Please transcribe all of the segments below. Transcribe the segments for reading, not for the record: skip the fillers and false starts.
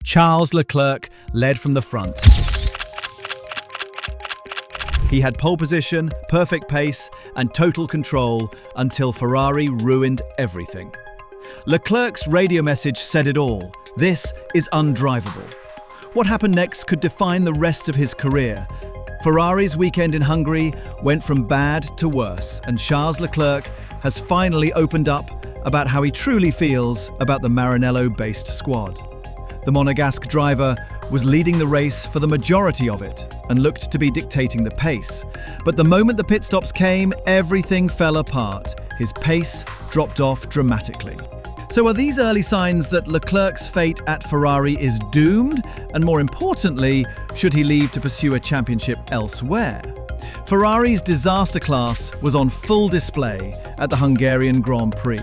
Charles Leclerc led from the front. He had pole position, perfect pace, and total control until Ferrari ruined everything. Leclerc's radio message said it all. This is undrivable. What happened next could define the rest of his career. Ferrari's weekend in Hungary went from bad to worse, and Charles Leclerc has finally opened up about how he truly feels about the Maranello-based squad. The Monegasque driver was leading the race for the majority of it and looked to be dictating the pace. But the moment the pit stops came, everything fell apart. His pace dropped off dramatically. So are these early signs that Leclerc's fate at Ferrari is doomed? And more importantly, should he leave to pursue a championship elsewhere? Ferrari's disaster class was on full display at the Hungarian Grand Prix.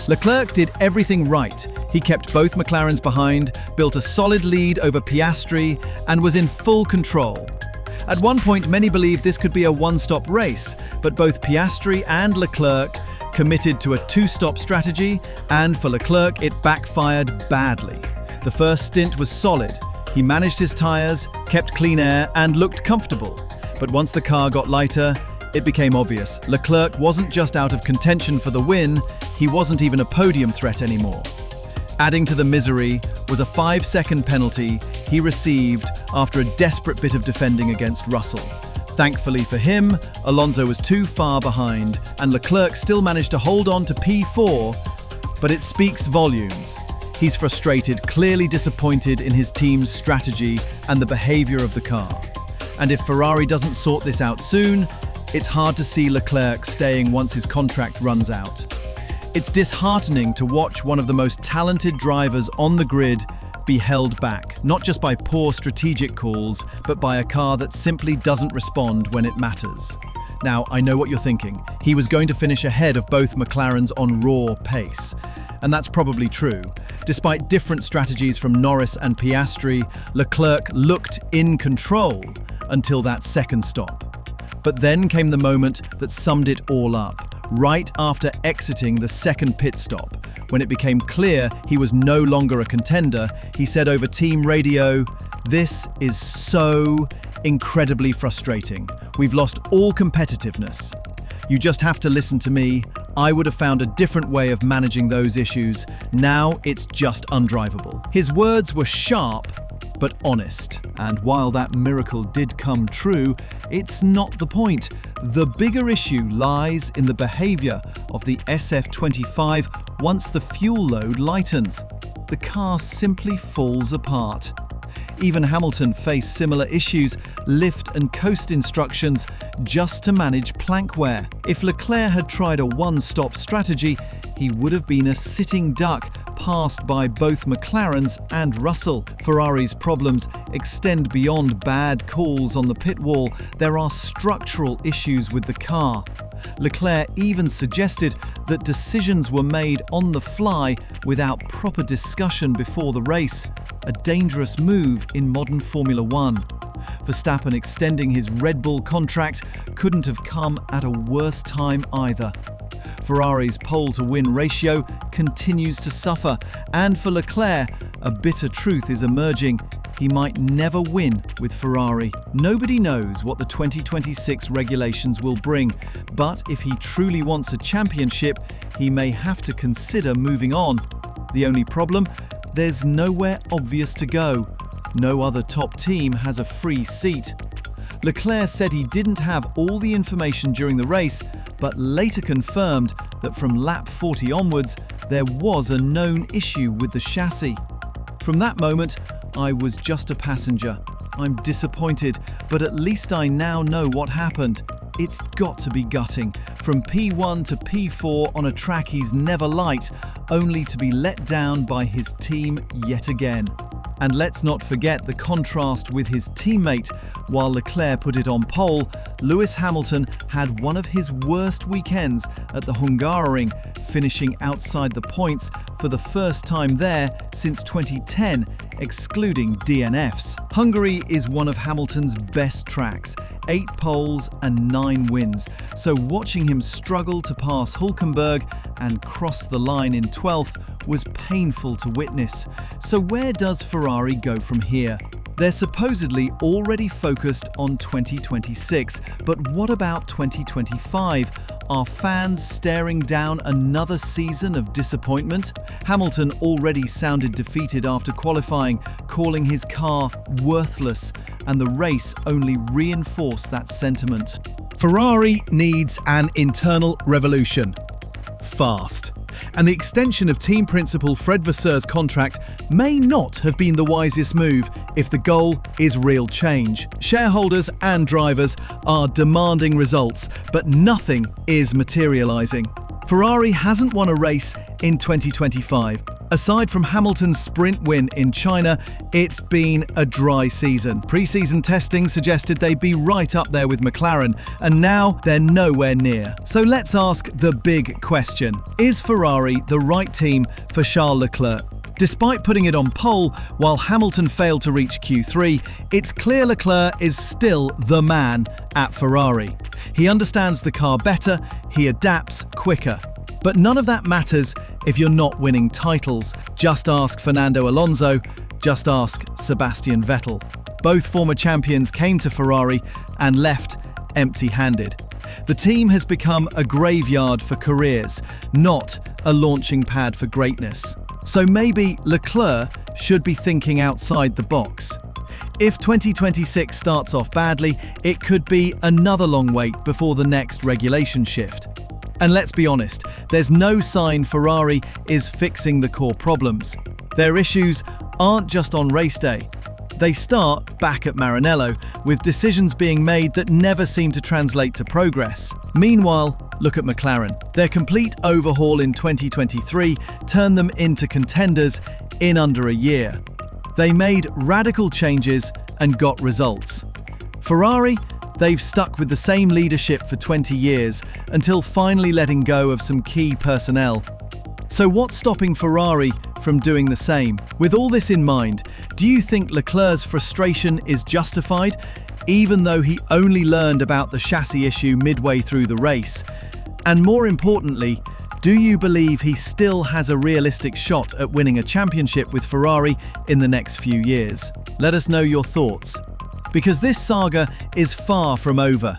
Leclerc did everything right. He kept both McLarens behind, built a solid lead over Piastri, and was in full control. At one point, many believed this could be a one-stop race, but both Piastri and Leclerc committed to a two-stop strategy, and for Leclerc, it backfired badly. The first stint was solid. He managed his tyres, kept clean air, and looked comfortable. But once the car got lighter, it became obvious. Leclerc wasn't just out of contention for the win, he wasn't even a podium threat anymore. Adding to the misery was a 5-second penalty he received after a desperate bit of defending against Russell. Thankfully for him, Alonso was too far behind, and Leclerc still managed to hold on to P4, but it speaks volumes. He's frustrated, clearly disappointed in his team's strategy and the behaviour of the car. And if Ferrari doesn't sort this out soon, it's hard to see Leclerc staying once his contract runs out. It's disheartening to watch one of the most talented drivers on the grid be held back, not just by poor strategic calls, but by a car that simply doesn't respond when it matters. Now, I know what you're thinking. He was going to finish ahead of both McLarens on raw pace. And that's probably true. Despite different strategies from Norris and Piastri, Leclerc looked in control until that second stop. But then came the moment that summed it all up. Right after exiting the second pit stop, when it became clear he was no longer a contender, he said over team radio, "This is so incredibly frustrating. We've lost all competitiveness. You just have to listen to me. I would have found a different way of managing those issues. Now it's just undrivable." His words were sharp, but honest. And while that miracle did come true, it's not the point. The bigger issue lies in the behaviour of the SF25 once the fuel load lightens. The car simply falls apart. Even Hamilton faced similar issues, lift and coast instructions just to manage plank wear. If Leclerc had tried a one-stop strategy, he would have been a sitting duck, passed by both McLarens and Russell. Ferrari's problems extend beyond bad calls on the pit wall. There are structural issues with the car. Leclerc even suggested that decisions were made on the fly without proper discussion before the race, a dangerous move in modern Formula One. Verstappen extending his Red Bull contract couldn't have come at a worse time either. Ferrari's pole-to-win ratio continues to suffer, and for Leclerc, a bitter truth is emerging. He might never win with Ferrari. Nobody knows what the 2026 regulations will bring, but if he truly wants a championship, he may have to consider moving on. The only problem? There's nowhere obvious to go. No other top team has a free seat. Leclerc said he didn't have all the information during the race, but later confirmed that from lap 40 onwards, there was a known issue with the chassis. From that moment, I was just a passenger. I'm disappointed, but at least I now know what happened. It's got to be gutting. From P1 to P4 on a track he's never liked, only to be let down by his team yet again. And let's not forget the contrast with his teammate. While Leclerc put it on pole, Lewis Hamilton had one of his worst weekends at the Hungaroring, finishing outside the points for the first time there since 2010, excluding DNFs. Hungary is one of Hamilton's best tracks, 8 poles and 9 wins, so watching him struggle to pass Hülkenberg and cross the line in 12th was painful to witness. So where does Ferrari go from here? They're supposedly already focused on 2026, but what about 2025? Are fans staring down another season of disappointment? Hamilton already sounded defeated after qualifying, calling his car worthless, and the race only reinforced that sentiment. Ferrari needs an internal revolution. Fast. And the extension of team principal Fred Vasseurs' contract may not have been the wisest move if the goal is real change. Shareholders and drivers are demanding results, but nothing is materialising. Ferrari hasn't won a race in 2025. Aside from Hamilton's sprint win in China, it's been a dry season. Pre-season testing suggested they'd be right up there with McLaren, and now they're nowhere near. So let's ask the big question. Is Ferrari the right team for Charles Leclerc? Despite putting it on pole, while Hamilton failed to reach Q3, it's clear Leclerc is still the man at Ferrari. He understands the car better, he adapts quicker. But none of that matters if you're not winning titles. Just ask Fernando Alonso, just ask Sebastian Vettel. Both former champions came to Ferrari and left empty-handed. The team has become a graveyard for careers, not a launching pad for greatness. So maybe Leclerc should be thinking outside the box. If 2026 starts off badly, it could be another long wait before the next regulation shift. And let's be honest, there's no sign Ferrari is fixing the core problems. Their issues aren't just on race day. They start back at Maranello, with decisions being made that never seem to translate to progress. Meanwhile, look at McLaren. Their complete overhaul in 2023 turned them into contenders in under a year. They made radical changes and got results. Ferrari, they've stuck with the same leadership for 20 years until finally letting go of some key personnel. So what's stopping Ferrari from doing the same? With all this in mind, do you think Leclerc's frustration is justified, even though he only learned about the chassis issue midway through the race? And more importantly, do you believe he still has a realistic shot at winning a championship with Ferrari in the next few years? Let us know your thoughts, because this saga is far from over.